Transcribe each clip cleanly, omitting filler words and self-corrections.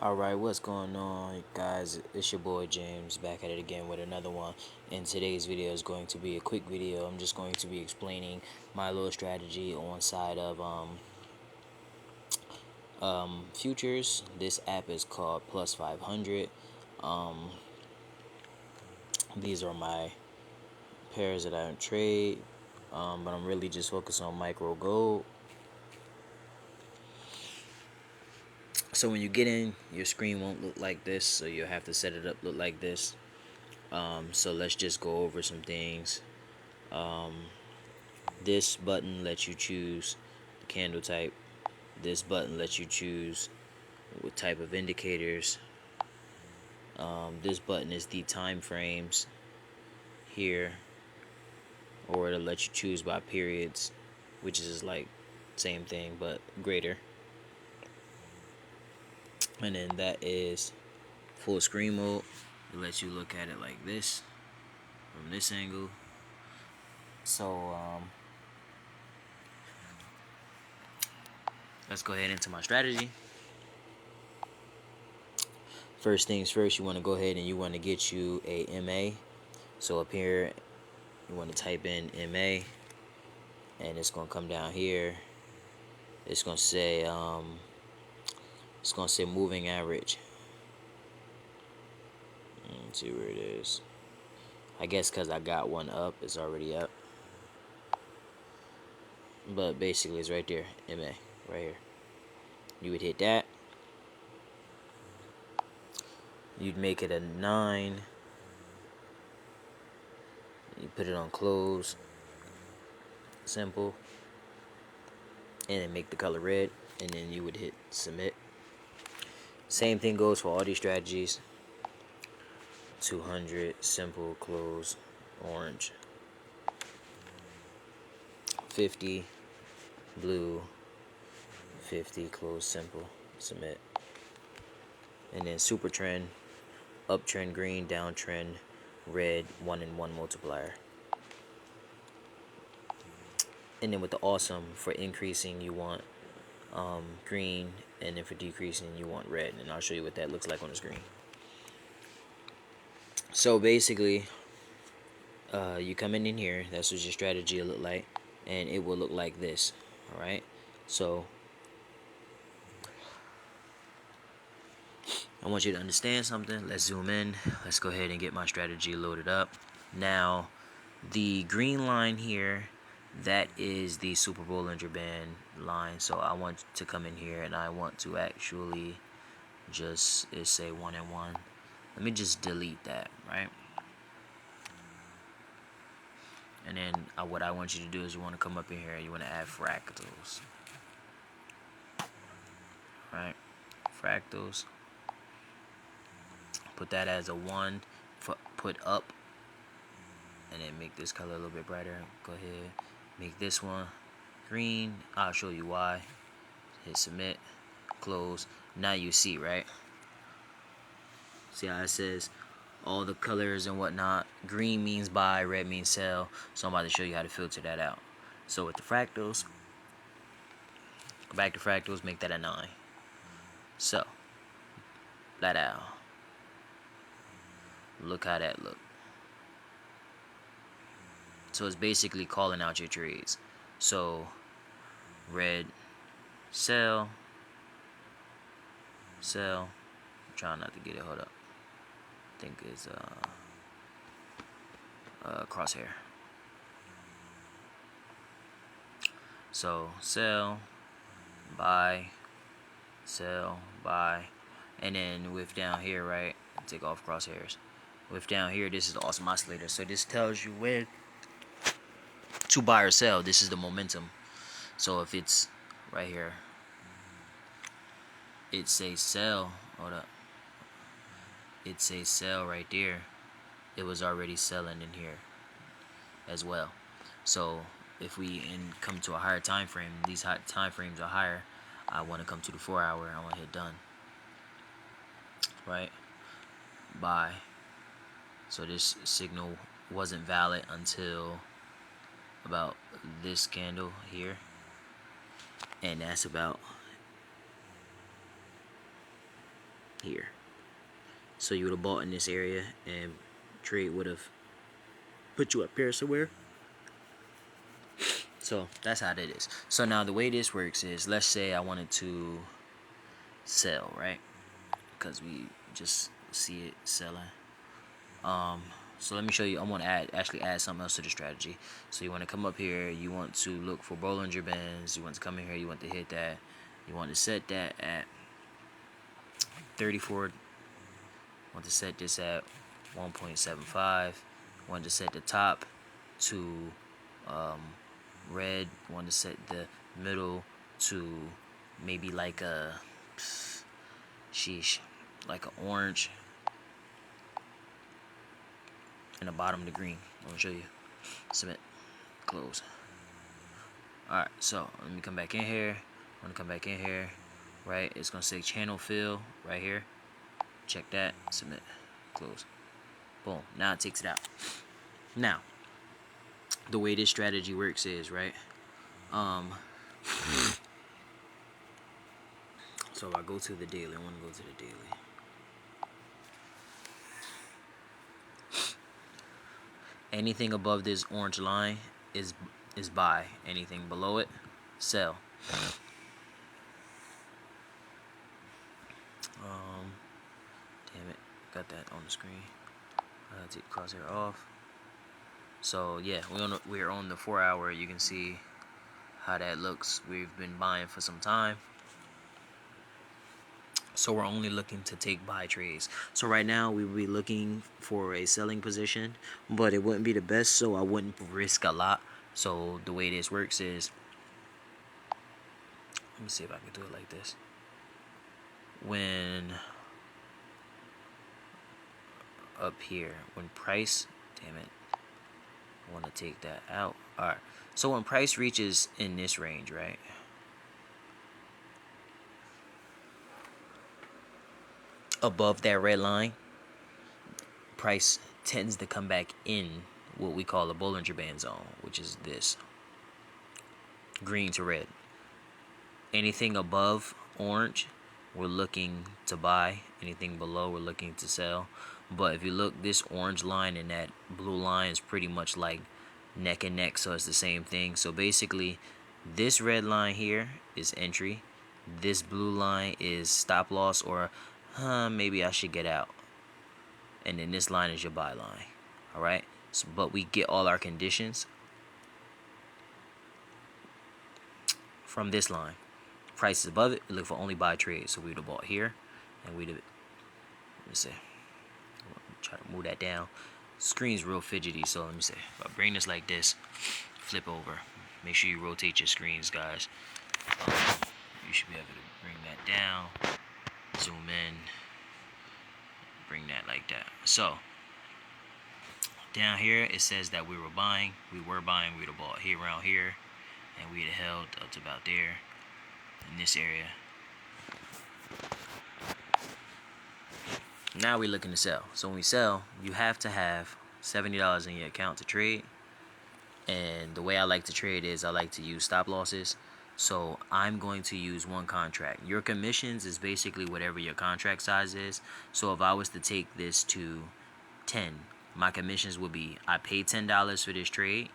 Alright, what's going on, guys? It's your boy James back at it again with another one. And today's video is going to be a quick video. I'm just going to be explaining my little strategy on side of futures. This app is called Plus500. Um, these are my pairs that I trade, but I'm really just focused on micro gold. So when you get in, your screen won't look like this, so you'll have to set it up look like this. So let's just go over some things. This button lets you choose the candle type. This button lets you choose what type of indicators. This button is the time frames here, or it'll let you choose by periods, which is like same thing but greater. And then that is full screen mode. It lets you look at it like this from this angle. So let's go ahead into my strategy. First things first, you want to go ahead and you want to get you a MA. So up here, you want to type in MA, and it's gonna come down here. It's gonna say moving average. Let's see where it is. I guess because I got one up, it's already up. But basically, it's right there, MA, right here. You would hit that. You'd make it a 9. You put it on close, simple, and then make the color red, and then you would hit submit. Same thing goes for all these strategies. 200, simple, close, orange. 50, blue. 50, close, simple, submit. And then super trend, uptrend green, downtrend red, 1 and 1 multiplier. And then with the awesome, for increasing you want green, and then for decreasing you want red, and I'll show you what that looks like on the screen. So basically, you come in here, that's what your strategy will look like, and it will look like this. Alright, so I want you to understand something. Let's zoom in. Let's go ahead and get my strategy loaded up. Now, the green line here, that is the Super Bollinger Band line. So I want to come in here and I want to actually just say 1 and 1. Let me just delete that, right? And then what I want you to do is you want to come up in here and you want to add fractals. Right? Fractals. Put that as a 1. Put up. And then make this color a little bit brighter. Go ahead. Make this one green. I'll show you why. Hit submit. Close. Now you see, right? See how it says all the colors and whatnot. Green means buy, red means sell. So I'm about to show you how to filter that out. So with the fractals, go back to fractals, make that a 9. So, flat out. Look how that look. So it's basically calling out your trades. So, red, sell, sell. I'm trying not to get it, hold up. I think it's crosshair. So sell, buy, sell, buy, and then with down here, right? Take off crosshairs. With down here, this is the awesome oscillator. So this tells you when to buy or sell. This is the momentum. So if it's right here, it says sell. Hold up. It says sell right there. It was already selling in here as well. So if we come to a higher time frame, these high time frames are higher. I want to come to the 4 hour. I want to hit done. Right? Buy. So this signal wasn't valid until about this candle here, and that's about here. So you would have bought in this area and trade would have put you up here somewhere. So that's how that is. So now the way this works is, let's say I wanted to sell, right? Because we just see it selling. So let me show you. I want to actually add something else to the strategy. So you want to come up here. You want to look for Bollinger Bands. You want to come in here. You want to hit that. You want to set that at 34. Want to set this at 1.75. Want to set the top to red. Want to set the middle to maybe like a like an orange, and the bottom of the green. I'm gonna show you. Submit, close. Alright, so let me come back in here. I'm gonna come back in here, right? It's gonna say channel fill right here. Check that, submit, close. Boom. Now it takes it out. Now, the way this strategy works is, right? So if I go to the daily, I want to go to the daily. Anything above this orange line is buy. Anything below it, sell. Damn it, got that on the screen. Take the crosshair off. So yeah, we're on the 4 hour. You can see how that looks. We've been buying for some time. So we're only looking to take buy trades. So right now we would be looking for a selling position, but it wouldn't be the best, so I wouldn't risk a lot. So the way this works is, let me see if I can do it like this. When up here, when price, damn it, I want to take that out. Alright, so when price reaches in this range, right? Above that red line, price tends to come back in what we call a Bollinger Band zone, which is this green to red. Anything above orange, we're looking to buy. Anything below, we're looking to sell. But if you look, this orange line and that blue line is pretty much like neck and neck, so it's the same thing. So basically, this red line here is entry. This blue line is stop loss, or maybe I should get out. And then this line is your buy line. Alright? So, but we get all our conditions from this line. Price is above it, we look for only buy trade. So we would have bought here, and we'd have, let's see, try to move that down. Screen's real fidgety, so let me see. If I bring this like this, flip over. Make sure you rotate your screens, guys. You should be able to bring that down, zoom in, bring that like that. So down here it says that we were buying, we'd have bought here around here, and we'd have held up to about there in this area. Now we're looking to sell. So when we sell, you have to have $70 in your account to trade. And the way I like to trade is I like to use stop losses. So I'm going to use one contract. Your commissions is basically whatever your contract size is. So if I was to take this to 10, my commissions would be, I paid $10 for this trade.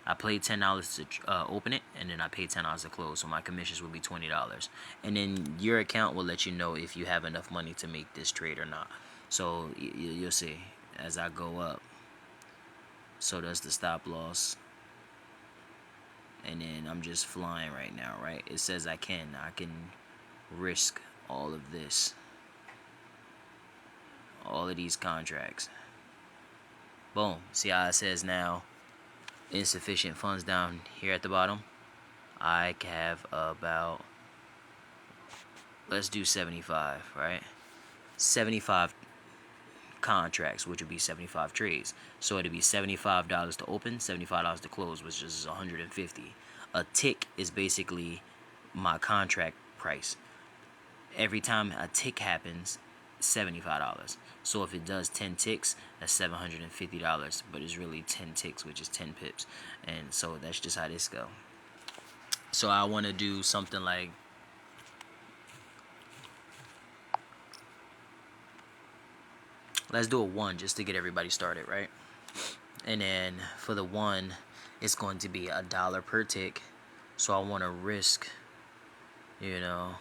I paid $10 to open it, and then I paid $10 to close. So my commissions would be $20. And then your account will let you know if you have enough money to make this trade or not. So you'll see as I go up. So does the stop loss. And then I'm just flying right now, right? It says I can risk all of this. All of these contracts. Boom. See how it says now insufficient funds down here at the bottom? I have about, let's do 75, right? 75 contracts, which would be 75 trades. So it'd be $75 to open, $75 to close, which is $150. A tick is basically my contract price. Every time a tick happens, $75. So if it does 10 ticks, that's $750, but it's really 10 ticks, which is 10 pips. And so that's just how this go. So I want to do something like Let's do a 1 just to get everybody started, right? And then for the 1, it's going to be $1 per tick. So I want to risk, you know,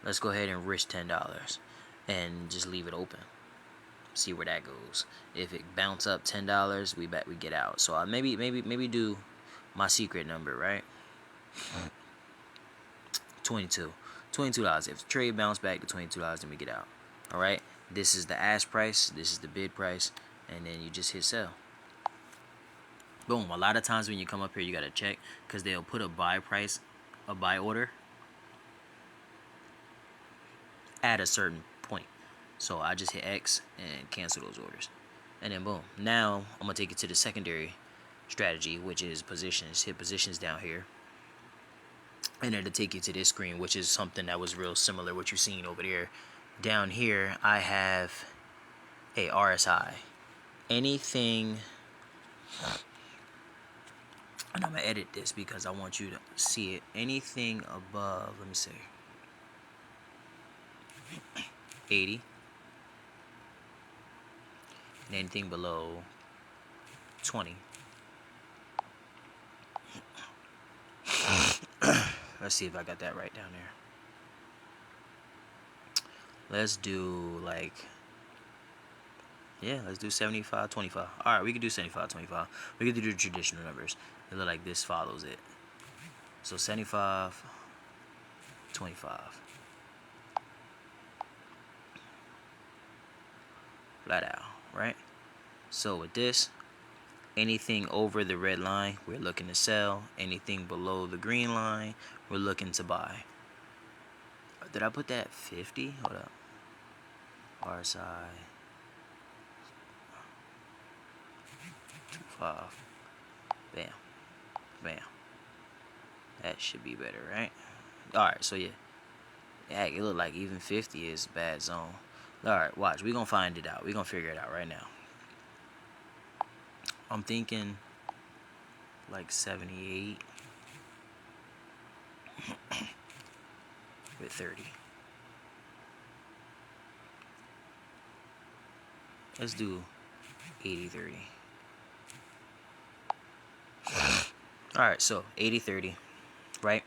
let's go ahead and risk $10 and just leave it open. See where that goes. If it bounce up $10, we bet we get out. So I maybe do my secret number, right? 22. $22. If the trade bounce back to $22, then we get out. All right. This is the ask price. This is the bid price, and then you just hit sell. Boom. A lot of times when you come up here, you gotta check because they'll put a buy price, a buy order at a certain point. So I just hit X and cancel those orders, and then boom. Now I'm gonna take it to the secondary strategy, which is positions. Hit positions down here. And it'll take you to this screen, which is something that was real similar to what you're seeing over there. Down here, I have a RSI. Anything, and I'm going to edit this because I want you to see it. Anything above, let me see, 80. And anything below 20. Let's see if I got that right down there. Let's do like, yeah, let's do 75, 25. All right, we can do 75, 25. We can do the traditional numbers. They look like this follows it. So 75, 25. Flat out, right? So with this, anything over the red line, we're looking to sell. Anything below the green line, we're looking to buy. Did I put that at 50? Hold up. RSI 25. Bam. Bam. That should be better, right? Alright, so yeah. Yeah, it look like even 50 is a bad zone. Alright, watch. We're going to find it out. We're going to figure it out right now. I'm thinking like 78 with 30. Let's do 80-30. Alright, so 80-30, right?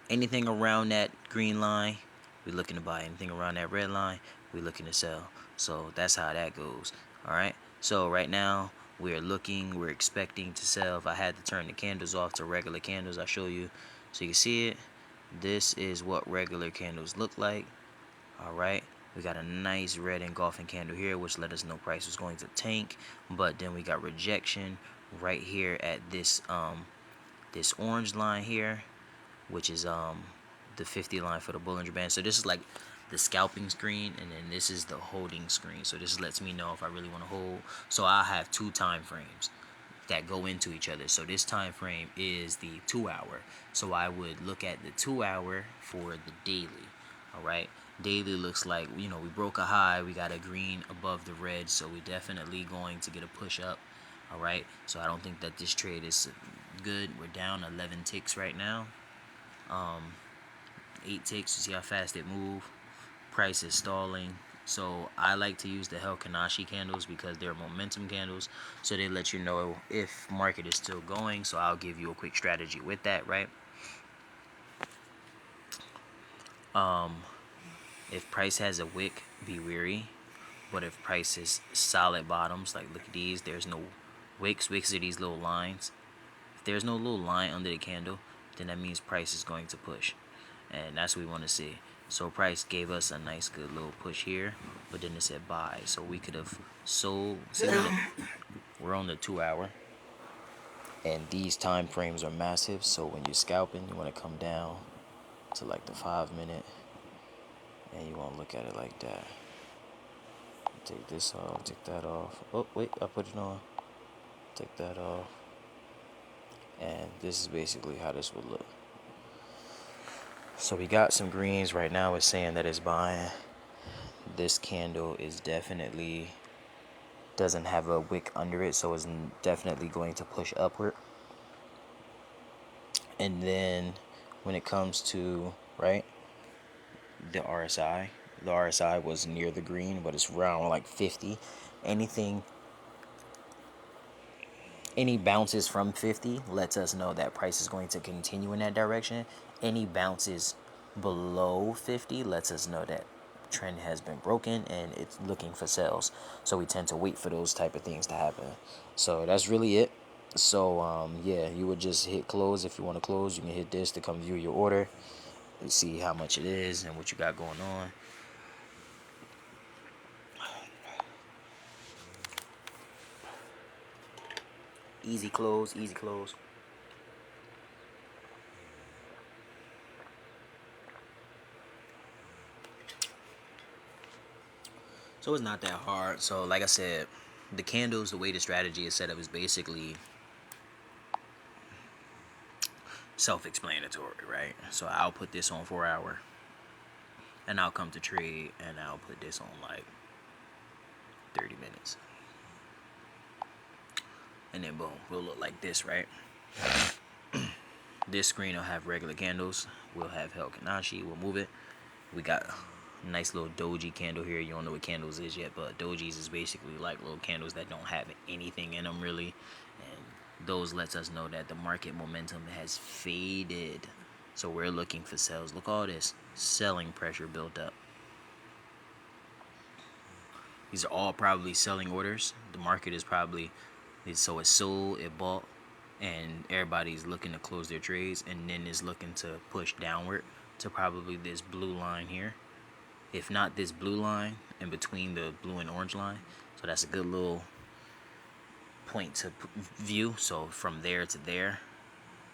Anything around that green line, we're looking to buy. Anything around that red line, we're looking to sell. So that's how that goes. Alright, so right now we're expecting to sell. If I had to turn the candles off to regular candles, I'll show you so you can see it. This is what regular candles look like. Alright, we got a nice red engulfing candle here, which let us know price was going to tank. But then we got rejection right here at this this orange line here, which is the 50 line for the Bollinger Band. So this is like the scalping screen, and then this is the holding screen. So this lets me know if I really want to hold. So I have 2 time frames that go into each other. So this time frame is the 2 hour. So I would look at the 2 hour for the daily. All right, daily looks like, you know, we broke a high, we got a green above the red, so we're definitely going to get a push up. All right, so I don't think that this trade is good. We're down 11 ticks right now. 8 ticks. You see how fast it moved. Price is stalling. So I like to use the Kanashi candles because they're momentum candles, so they let you know if market is still going. So I'll give you a quick strategy with that, right? If price has a wick, be wary. But if price is solid bottoms, like look at these, there's no wicks. Wicks are these little lines. If there's no little line under the candle, then that means price is going to push, and that's what we want to see. So price gave us a nice good little push here, but then it said buy, so we could have sold. See, we're on the 2 hour, and these time frames are massive. So when you're scalping, you want to come down to like the 5 minute, and you want to look at it like that. Take this off, take that off. Oh wait, I put it on. Take that off, and this is basically how this would look. So we got some greens right now. It's saying that it's buying. This candle is definitely doesn't have a wick under it, so it's definitely going to push upward. And then when it comes to, right, the RSI, The RSI was near the green, but it's around like 50. Anything, any bounces from 50 lets us know that price is going to continue in that direction. Any bounces below 50 lets us know that trend has been broken and it's looking for sales. So we tend to wait for those type of things to happen. So that's really it. So yeah, you would just hit close. If you want to close, you can hit this to come view your order and see how much it is and what you got going on. Easy close, easy close. So it's not that hard. So like I said, the candles, the way the strategy is set up is basically self-explanatory, right? So I'll put this on 4 hour and I'll come to trade and I'll put this on like 30 minutes. And then boom, we'll look like this, right? This screen will have regular candles. We'll have Helkanashi. We'll move it. We got a nice little doji candle here. You don't know what candles is yet, but dojis is basically like little candles that don't have anything in them really. And those lets us know that the market momentum has faded. So we're looking for sales. Look all this selling pressure built up. These are all probably selling orders. The market is probably, so it's sold, it bought, and everybody's looking to close their trades, and then is looking to push downward to probably this blue line here. If not this blue line, in between the blue and orange line. So that's a good little point to view. So from there to there,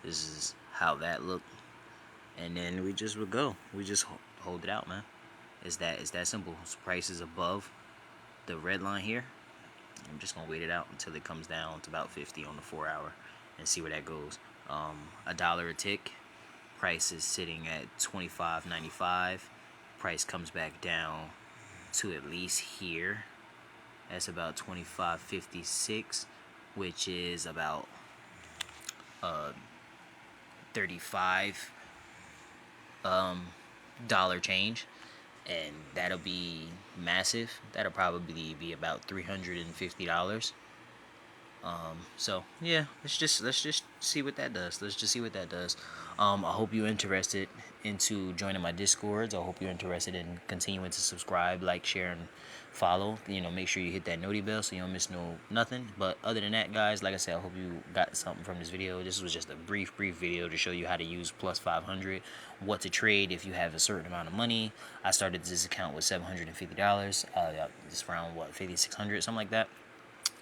this is how that looked. And then we just would go. We just hold it out, man. It's that simple. So price is above the red line here. I'm just gonna wait it out until it comes down to about 50 on the 4 hour and see where that goes. $1 a tick. Price is sitting at $25.95. Price comes back down to at least here. That's about $25.56, which is about 35 dollar change, and that'll be massive. That'll probably be about $350. So yeah, let's just see what that does. Let's just see what that does. I hope you're interested into joining my discords. I hope you're interested in continuing to subscribe, like, share, and follow. Make sure you hit that noti bell so you don't miss nothing. But other than that, guys, like I said, I hope you got something from this video. This was just a brief video to show you how to use Plus500, what to trade if you have a certain amount of money. I started this account with $750. It's around what, 5,600, something like that.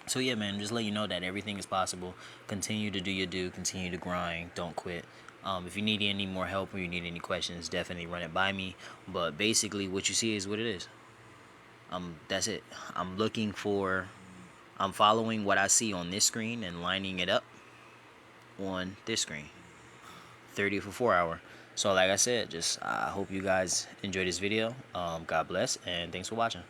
So yeah, man, just let you know that everything is possible. Continue to do your due. Continue to grind. Don't quit. If you need any more help or you need any questions, definitely run it by me. But basically, what you see is what it is. That's it. I'm following what I see on this screen and lining it up on this screen. 30 for 4 hour. So like I said, I hope you guys enjoy this video. God bless, and thanks for watching.